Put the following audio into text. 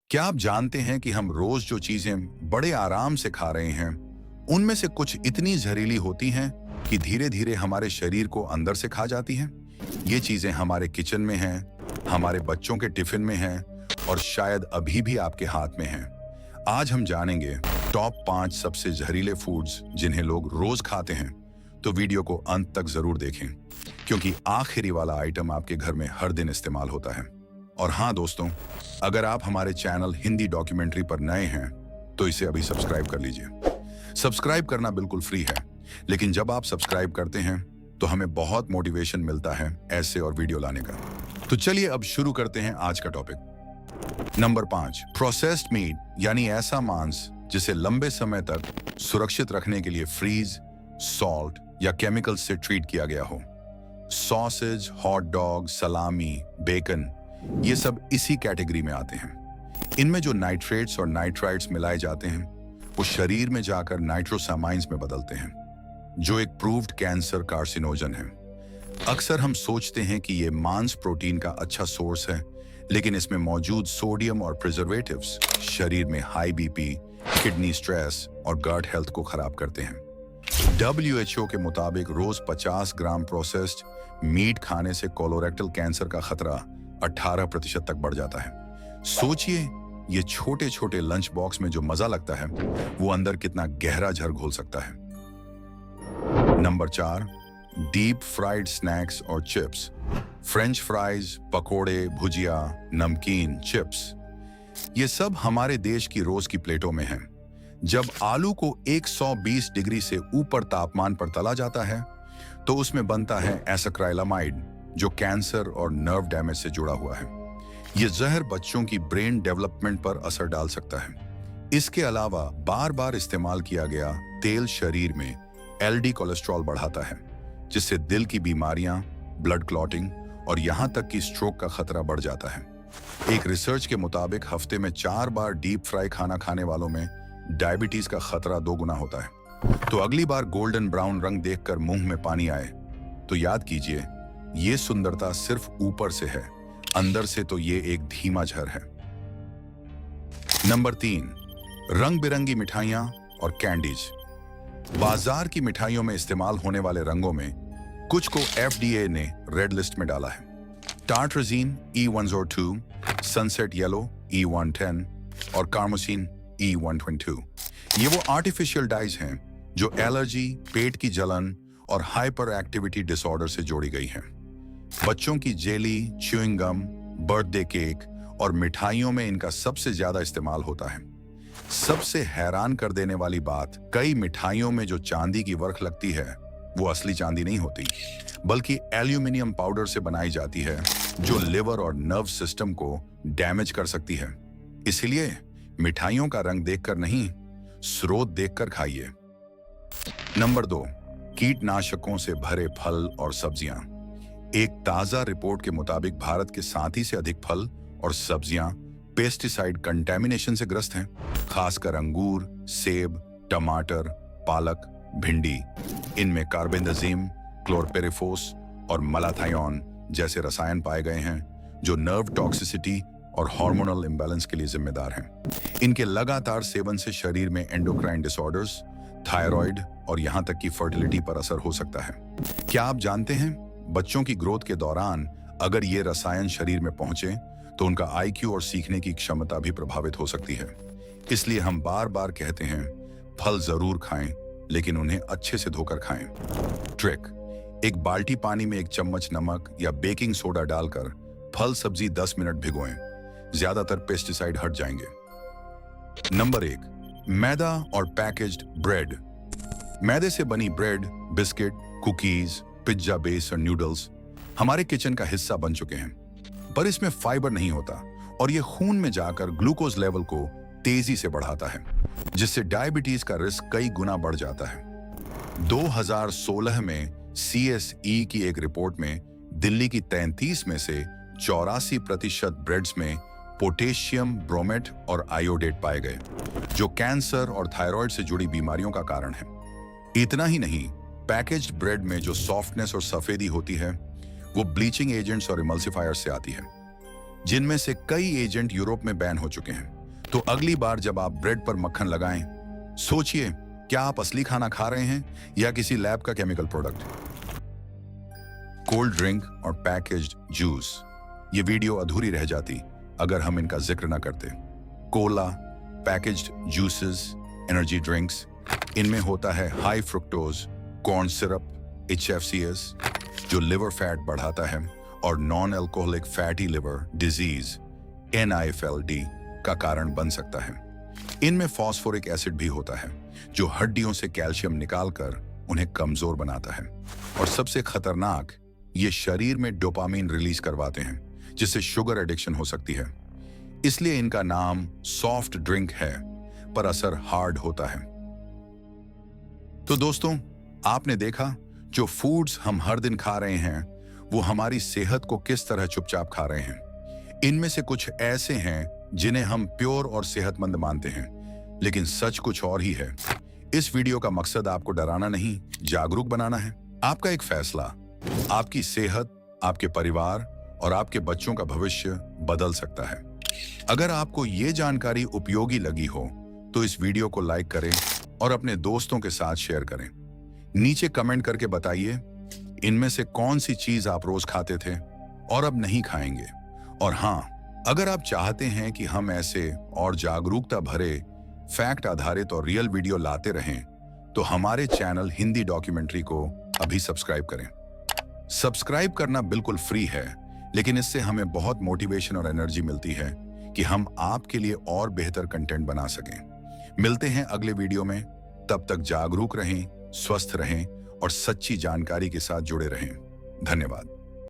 क्या आप जानते हैं कि हम रोज जो चीजें बड़े आराम से खा रहे हैं, उनमें से कुछ इतनी जहरीली होती हैं कि धीरे धीरे हमारे शरीर को अंदर से खा जाती हैं। ये चीजें हमारे किचन में हैं, हमारे बच्चों के टिफिन में हैं और शायद अभी भी आपके हाथ में हैं। आज हम जानेंगे टॉप 5 सबसे जहरीले फूड्स जिन्हें लोग रोज खाते हैं। तो वीडियो को अंत तक जरूर देखें, क्योंकि आखिरी वाला आइटम आपके घर में हर दिन इस्तेमाल होता है। और हाँ दोस्तों, अगर आप हमारे चैनल हिंदी डॉक्यूमेंट्री पर नए हैं तो इसे अभी सब्सक्राइब कर लीजिए। सब्सक्राइब करना बिल्कुल फ्री है, लेकिन जब आप सब्सक्राइब करते हैं तो हमें बहुत मोटिवेशन मिलता है ऐसे और वीडियो लाने का। तो चलिए अब शुरू करते हैं आज का टॉपिक। नंबर 5, प्रोसेस्ड मीट, यानी ऐसा मांस जिसे लंबे समय तक सुरक्षित रखने के लिए फ्रीज, सॉल्ट या केमिकल से ट्रीट किया गया हो। सॉसेज, हॉट डॉग, सलामी, बेकन, ये सब इसी कैटेगरी में आते हैं। इनमें जो नाइट्रेट्स और नाइट्राइट्स मिलाए जाते हैं वो शरीर में जाकर नाइट्रोसामाइंस में बदलते हैं, जो एक प्रूव्ड कैंसर कार्सिनोजन है। अक्सर हम सोचते हैं कि ये मांस प्रोटीन का अच्छा सोर्स है, लेकिन इसमें मौजूद सोडियम और प्रिजर्वेटिव्स शरीर में हाई बीपी, किडनी स्ट्रेस और गट हेल्थ को खराब करते हैं। WHO के मुताबिक रोज 50 ग्राम प्रोसेस्ड मीट खाने से कोलोरेक्टल कैंसर का खतरा 18% तक बढ़ जाता है। सोचिए, ये छोटे छोटे लंच बॉक्स में जो मजा लगता है वो अंदर कितना गहरा जहर घोल सकता है। नंबर 4, डीप फ्राइड स्नैक्स और चिप्स। फ्रेंच फ्राइज, पकोड़े, भुजिया, नमकीन, चिप्स, ये सब हमारे देश की रोज की प्लेटों में हैं। जब आलू को 120 डिग्री से ऊपर तापमान पर तला जाता है तो उसमें बनता है एसाक्राइलामाइड, जो कैंसर और नर्व डैमेज से जुड़ा हुआ है। यह जहर बच्चों की ब्रेन डेवलपमेंट पर असर डाल सकता है। इसके अलावा बार बार इस्तेमाल किया गया तेल शरीर में LD कोलेस्ट्रॉल बढ़ाता है, जिससे दिल की बीमारियां, ब्लड क्लॉटिंग और यहां तक कि स्ट्रोक का खतरा बढ़ जाता है। एक रिसर्च के मुताबिक हफ्ते में 4 बार डीप फ्राई खाना खाने वालों में डायबिटीज का खतरा 2 गुना होता है। तो अगली बार गोल्डन ब्राउन रंग देखकर मुंह में पानी आए तो याद कीजिए, ये सुंदरता सिर्फ ऊपर से है, अंदर से तो ये एक धीमा जहर है। नंबर 3, रंग बिरंगी मिठाइयां और कैंडीज। बाजार की मिठाइयों में इस्तेमाल होने वाले रंगों में कुछ को FDA ने रेड लिस्ट में डाला है। टार्ट्रजीन E102, सनसेट येलो E110 और कार्मोसिन E122। ये वो आर्टिफिशियल डाइज हैं जो एलर्जी, पेट की जलन और हाइपर एक्टिविटी डिसऑर्डर से जोड़ी गई हैं। बच्चों की jelly, chewing gum, birthday cake और मिठाइयों में इनका सबसे ज्यादा इस्तेमाल होता है। सबसे हैरान कर देने वाली बात, कई मिठाइयों में जो चांदी की वर्ख लगती है वो असली चांदी नहीं होती, बल्कि एल्यूमिनियम पाउडर से बनाई जाती है, जो लिवर और नर्व सिस्टम को डैमेज कर सकती है। इसलिए मिठाइयों का रंग देखकर नहीं, स्रोत देखकर खाइए। नंबर 2, कीटनाशकों से भरे फल और सब्जियां। एक ताजा रिपोर्ट के मुताबिक भारत के 7 से अधिक फल और सब्जियां पेस्टिसाइड कंटेमिनेशन से ग्रस्त हैं। खासकर अंगूर, सेब, टमाटर, पालक, भिंडी। इनमें कार्बेंडाजिम, क्लोरपेरिफोस और मलाथायोन जैसे रसायन पाए गए हैं, जो नर्व टॉक्सिसिटी और हार्मोनल इम्बैलेंस के लिए जिम्मेदार हैं। इनके लगातार सेवन से शरीर में एंडोक्राइन डिसऑर्डर्स, थायराइड और यहां तक कि फर्टिलिटी पर असर हो सकता है। क्या आप जानते हैं, बच्चों की ग्रोथ के दौरान अगर ये रसायन शरीर में पहुंचे तो उनका IQ और सीखने की क्षमता भी प्रभावित हो सकती है। इसलिए हम बार बार कहते हैं, फल जरूर खाएं, लेकिन उन्हें अच्छे से धोकर खाएं। ट्रिक, एक बाल्टी पानी में 1 चम्मच नमक या बेकिंग सोडा डालकर फल सब्जी 10 मिनट भिगोएं। ज्यादातर पेस्टिसाइड हट जाएंगे। नंबर 1, मैदा और पैकेज्ड ब्रेड। मैदे से बनी bread, biscuit, cookies, pizza base और नूडल्स हमारे किचन का हिस्सा बन चुके हैं, पर इसमें फाइबर नहीं होता और ये खून में जाकर ग्लूकोज लेवल को तेजी से बढ़ाता है, जिससे डायबिटीज का रिस्क कई गुना बढ़ जाता है। 2016 में CSE की एक रिपोर्ट में दिल्ली की 33 में से 84% ब्रेड्स में पोटेशियम ब्रोमेट और आयोडेट पाए गए, जो कैंसर और थायराइड से जुड़ी बीमारियों का कारण है। इतना ही नहीं, पैकेज्ड ब्रेड में जो सॉफ्टनेस और सफेदी होती है वो ब्लीचिंग एजेंट्स और इमल्सिफायर्स से आती है, जिनमें से कई एजेंट यूरोप में बैन हो चुके हैं। तो अगली बार जब आप ब्रेड पर मक्खन लगाएं, सोचिए क्या आप असली खाना खा रहे हैं या किसी लैब का केमिकल प्रोडक्ट। कोल्ड ड्रिंक और पैकेज्ड जूस, ये वीडियो अधूरी रह जाती अगर हम इनका जिक्र न करते। Cola, packaged juices, energy drinks, इनमें होता है high fructose corn syrup HFCS, जो लिवर फैट बढ़ाता है और non alcoholic fatty liver disease NIFLD का कारण बन सकता है। इनमें फॉस्फोरिक एसिड भी होता है जो हड्डियों से कैल्शियम निकालकर उन्हें कमजोर बनाता है, और सबसे खतरनाक, ये शरीर में डोपामीन रिलीज करवाते हैं जिससे शुगर एडिक्शन हो सकती है। इसलिए इनका नाम सॉफ्ट ड्रिंक है, पर असर हार्ड होता है। तो दोस्तों, आपने देखा जो फूड्स हम हर दिन खा रहे हैं वो हमारी सेहत को किस तरह चुपचाप खा रहे हैं। इनमें से कुछ ऐसे हैं जिन्हें हम प्योर और सेहतमंद मानते हैं, लेकिन सच कुछ और ही है। इस वीडियो का मकसद आपको डराना नहीं, जागरूक बनाना है। आपका एक फैसला आपकी सेहत, आपके परिवार और आपके बच्चों का भविष्य बदल सकता है। अगर आपको ये जानकारी उपयोगी लगी हो तो इस वीडियो को लाइक करें और अपने दोस्तों के साथ शेयर करें। नीचे कमेंट करके बताइए इनमें से कौन सी चीज आप रोज खाते थे और अब नहीं खाएंगे। और हाँ, अगर आप चाहते हैं कि हम ऐसे और जागरूकता भरे फैक्ट आधारित और रियल वीडियो लाते रहें तो हमारे चैनल हिंदी डॉक्यूमेंट्री को अभी सब्सक्राइब करें। सब्सक्राइब करना बिल्कुल फ्री है, लेकिन इससे हमें बहुत मोटिवेशन और एनर्जी मिलती है कि हम आपके लिए और बेहतर कंटेंट बना सकें। मिलते हैं अगले वीडियो में, तब तक जागरूक रहें, स्वस्थ रहें और सच्ची जानकारी के साथ जुड़े रहें। धन्यवाद।